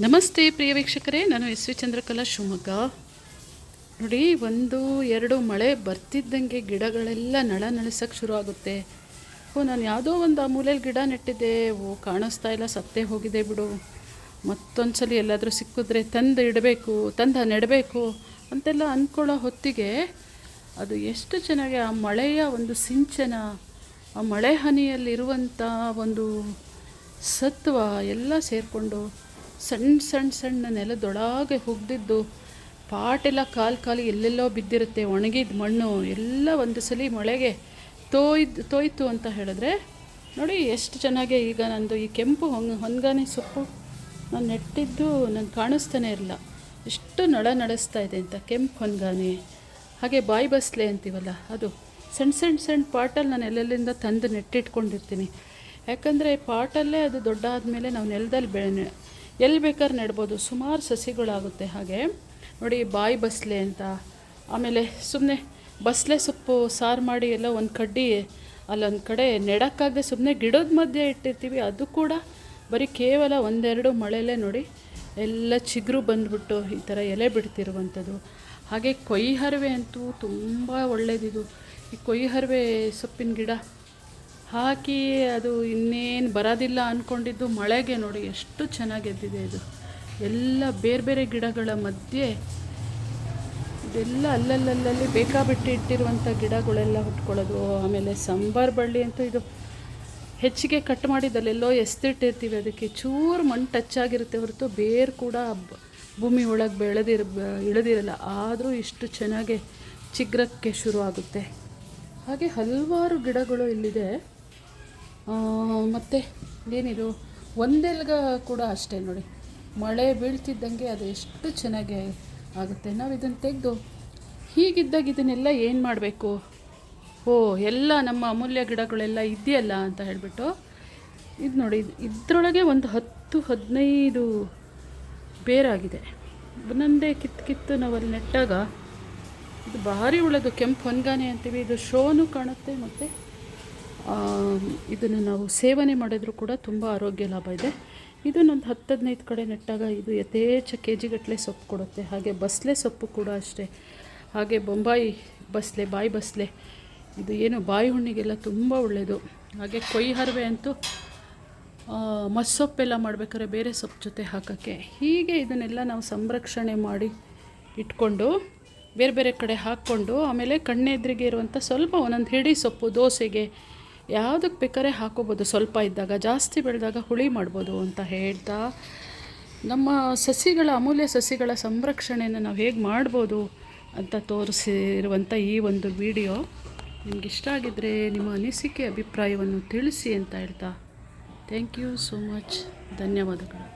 ನಮಸ್ತೆ ಪ್ರಿಯ ವೀಕ್ಷಕರೇ, ನಾನು ಎಸ್ ವಿ ಚಂದ್ರಕಲಾ ಶಿವಮೊಗ್ಗ. ನೋಡಿ, 1-2 ಮಳೆ ಬರ್ತಿದ್ದಂಗೆ ಗಿಡಗಳೆಲ್ಲ ನಳನಳಿಸೋಕ್ಕೆ ಶುರು ಆಗುತ್ತೆ. ನಾನು ಯಾವುದೋ ಒಂದು ಮೂಲೆಯಲ್ಲಿ ಗಿಡ ನೆಟ್ಟಿದ್ದೆ, ಕಾಣಿಸ್ತಾ ಇಲ್ಲ, ಸತ್ತೇ ಹೋಗಿದೆ ಬಿಡು, ಮತ್ತೊಂದು ಸಲ ಎಲ್ಲಾದರೂ ಸಿಕ್ಕಿದ್ರೆ ತಂದು ನೆಡಬೇಕು ಅಂತೆಲ್ಲ ಅಂದ್ಕೊಳ್ಳೋ ಹೊತ್ತಿಗೆ ಅದು ಎಷ್ಟು ಚೆನ್ನಾಗಿ ಆ ಮಳೆಯ ಒಂದು ಸಿಂಚನ, ಆ ಮಳೆ ಹನಿಯಲ್ಲಿರುವಂಥ ಒಂದು ಸತ್ವ ಎಲ್ಲ ಸೇರಿಕೊಂಡು ಸಣ್ಣ ನೆಲದೊಳಗೆ ಹುಗ್ದಿದ್ದು ಪಾಟೆಲ್ಲ ಕಾಲು ಎಲ್ಲೆಲ್ಲೋ ಬಿದ್ದಿರುತ್ತೆ, ಒಣಗಿದ ಮಣ್ಣು ಎಲ್ಲ ಒಂದು ಸಲ ಮಳೆಗೆ ತೋಯ್ತು ಅಂತ ಹೇಳಿದ್ರೆ ನೋಡಿ ಎಷ್ಟು ಚೆನ್ನಾಗಿ. ಈಗ ನಂದು ಈ ಕೆಂಪು ಹೊಂಗಾನೆ ಸೊಪ್ಪು ನಾನು ನೆಟ್ಟಿದ್ದು ನನಗೆ ಕಾಣಿಸ್ತಾನೆ ಇರಲಿಲ್ಲ, ಎಷ್ಟು ನಡೆಸ್ತಾ ಇದೆ ಅಂತ. ಕೆಂಪು ಹೊಂಗಾನೆ, ಹಾಗೆ ಬಾಯಿ ಬಸ್ಲೆ ಅಂತೀವಲ್ಲ, ಅದು ಸಣ್ಣ ಪಾಟಲ್ಲಿ ನಾನು ಎಲ್ಲೆಲ್ಲಿಂದ ತಂದು ನೆಟ್ಟಿಟ್ಕೊಂಡಿರ್ತೀನಿ. ಯಾಕಂದರೆ ಪಾಟಲ್ಲೇ ಅದು ದೊಡ್ಡ ಆದಮೇಲೆ ನಾವು ನೆಲದಲ್ಲಿ ಎಲ್ಲಿ ಬೇಕಾದ್ರೆ ನೆಡ್ಬೋದು, ಸುಮಾರು ಸಸಿಗಳಾಗುತ್ತೆ. ಹಾಗೆ ನೋಡಿ, ಬಾಯಿ ಬಸ್ಲೆ ಅಂತ. ಆಮೇಲೆ ಸುಮ್ಮನೆ ಬಸ್ಲೆ ಸೊಪ್ಪು ಸಾರು ಮಾಡಿ ಎಲ್ಲ ಒಂದು ಕಡ್ಡಿ ಅಲ್ಲೊಂದು ಕಡೆ ನೆಡೋಕ್ಕಾಗದೆ ಸುಮ್ಮನೆ ಗಿಡದ ಮಧ್ಯೆ ಇಟ್ಟಿರ್ತೀವಿ, ಅದು ಕೂಡ ಬರೀ ಕೇವಲ 1-2 ಮಳೆಯಲ್ಲೇ ನೋಡಿ ಎಲ್ಲ ಚಿಗುರು ಬಂದುಬಿಟ್ಟು ಈ ಥರ ಎಲೆ ಬಿಡ್ತಿರುವಂಥದ್ದು. ಹಾಗೆ ಕೊಯ್ ಹರಿವೆ ಅಂತೂ ತುಂಬ ಒಳ್ಳೆಯದಿದು. ಈ ಕೊಯ್ ಹರಿವೆ ಸೊಪ್ಪಿನ ಗಿಡ ಹಾಕಿ ಅದು ಇನ್ನೇನು ಬರೋದಿಲ್ಲ ಅಂದ್ಕೊಂಡಿದ್ದು ಮಳೆಗೆ ನೋಡಿ ಎಷ್ಟು ಚೆನ್ನಾಗಿ ಎದ್ದಿದೆ. ಇದು ಎಲ್ಲ ಬೇರೆ ಗಿಡಗಳ ಮಧ್ಯೆ ಇದೆಲ್ಲ ಅಲ್ಲಲ್ಲಿ ಬೇಕಾಬಿಟ್ಟು ಇಟ್ಟಿರುವಂಥ ಗಿಡಗಳೆಲ್ಲ ಹುಟ್ಕೊಳ್ಳೋದು. ಆಮೇಲೆ ಸಂಬಾರ ಬಳ್ಳಿ ಅಂತೂ ಇದು ಹೆಚ್ಚಿಗೆ ಕಟ್ ಮಾಡಿದ್ದಲ್ಲೆಲ್ಲೋ ಎಸ್ತಿಟ್ಟಿರ್ತೀವಿ, ಅದಕ್ಕೆ ಚೂರು ಮಣ್ಣು ಟಚ್ ಆಗಿರುತ್ತೆ ಹೊರತು ಬೇರು ಕೂಡ ಭೂಮಿ ಒಳಗೆ ಇಳಿದಿರಲ್ಲ, ಆದರೂ ಇಷ್ಟು ಚೆನ್ನಾಗಿ ಚಿಗ್ರಕ್ಕೆ ಶುರು ಆಗುತ್ತೆ. ಹಾಗೆ ಹಲವಾರು ಗಿಡಗಳು ಇಲ್ಲಿದೆ. ಮತ್ತು ಏನಿದು ಒಂದೆಲ್ಗ ಕೂಡ ಅಷ್ಟೇ ನೋಡಿ, ಮಳೆ ಬೀಳ್ತಿದ್ದಂಗೆ ಅದು ಎಷ್ಟು ಚೆನ್ನಾಗಿ ಆಗುತ್ತೆ. ನಾವು ಇದನ್ನು ತೆಗೆದು ಹೀಗಿದ್ದಾಗ ಇದನ್ನೆಲ್ಲ ಏನು ಮಾಡಬೇಕು, ಎಲ್ಲ ನಮ್ಮ ಅಮೂಲ್ಯ ಗಿಡಗಳೆಲ್ಲ ಇದೆಯಲ್ಲ ಅಂತ ಹೇಳಿಬಿಟ್ಟು ಇದು ನೋಡಿ, ಇದರೊಳಗೆ ಒಂದು 10-15 ಬೇರಾಗಿದೆ. ಒಂದೊಂದೇ ಕಿತ್ತು ನಾವಲ್ಲಿ ನೆಟ್ಟಾಗ ಇದು ಭಾರಿ ಒಳ್ಳೆಯದು. ಕೆಂಪು ಹೊಂಗಾನೆ ಅಂತೀವಿ, ಇದು ಶೋನು ಕಾಣುತ್ತೆ, ಮತ್ತು ಇದನ್ನು ನಾವು ಸೇವನೆ ಮಾಡಿದ್ರೂ ಕೂಡ ತುಂಬ ಆರೋಗ್ಯ ಲಾಭ ಇದೆ. ಇದನ್ನೊಂದು 10-15 ಕಡೆ ನೆಟ್ಟಾಗ ಇದು ಯಥೇಚ್ಛ KG-ಗಟ್ಟಲೆ ಸೊಪ್ಪು ಕೊಡುತ್ತೆ. ಹಾಗೆ ಬಸ್ಲೆ ಸೊಪ್ಪು ಕೂಡ ಅಷ್ಟೇ. ಹಾಗೆ ಬೊಂಬಾಯಿ ಬಸ್ಲೆ, ಬಾಯಿ ಬಸ್ಲೆ, ಇದು ಏನು ಬಾಯಿ ಹುಣ್ಣಿಗೆಲ್ಲ ತುಂಬ ಒಳ್ಳೆಯದು. ಹಾಗೆ ಕೊಯ್ ಹರಿವೆ ಅಂತೂ ಮಸ್ಸೊಪ್ಪೆಲ್ಲ ಮಾಡ್ಬೇಕಾದ್ರೆ ಬೇರೆ ಸೊಪ್ಪು ಜೊತೆ ಹಾಕೋಕ್ಕೆ. ಹೀಗೆ ಇದನ್ನೆಲ್ಲ ನಾವು ಸಂರಕ್ಷಣೆ ಮಾಡಿ ಇಟ್ಕೊಂಡು ಬೇರೆ ಕಡೆ ಹಾಕ್ಕೊಂಡು, ಆಮೇಲೆ ಕಣ್ಣೆದ್ರಿಗೆ ಇರುವಂಥ ಸ್ವಲ್ಪ ಒಂದೊಂದು ಹಿಡಿ ಸೊಪ್ಪು ದೋಸೆಗೆ ಯಾವುದಕ್ಕೆ ಬೇಕಾದ್ರೆ ಹಾಕೋಬೋದು. ಸ್ವಲ್ಪ ಇದ್ದಾಗ, ಜಾಸ್ತಿ ಬೆಳೆದಾಗ ಹುಳಿ ಮಾಡ್ಬೋದು ಅಂತ ಹೇಳ್ತಾ, ನಮ್ಮ ಅಮೂಲ್ಯ ಸಸಿಗಳ ಸಂರಕ್ಷಣೆಯನ್ನು ನಾವು ಹೇಗೆ ಮಾಡ್ಬೋದು ಅಂತ ತೋರಿಸಿರುವಂಥ ಈ ಒಂದು ವಿಡಿಯೋ ನಿಮ್ಗೆ ಇಷ್ಟ ಆಗಿದ್ದರೆ ನಿಮ್ಮ ಅನಿಸಿಕೆ ಅಭಿಪ್ರಾಯವನ್ನು ತಿಳಿಸಿ ಅಂತ ಹೇಳ್ತಾ, ಥ್ಯಾಂಕ್ ಯು ಸೋ ಮಚ್, ಧನ್ಯವಾದಗಳು.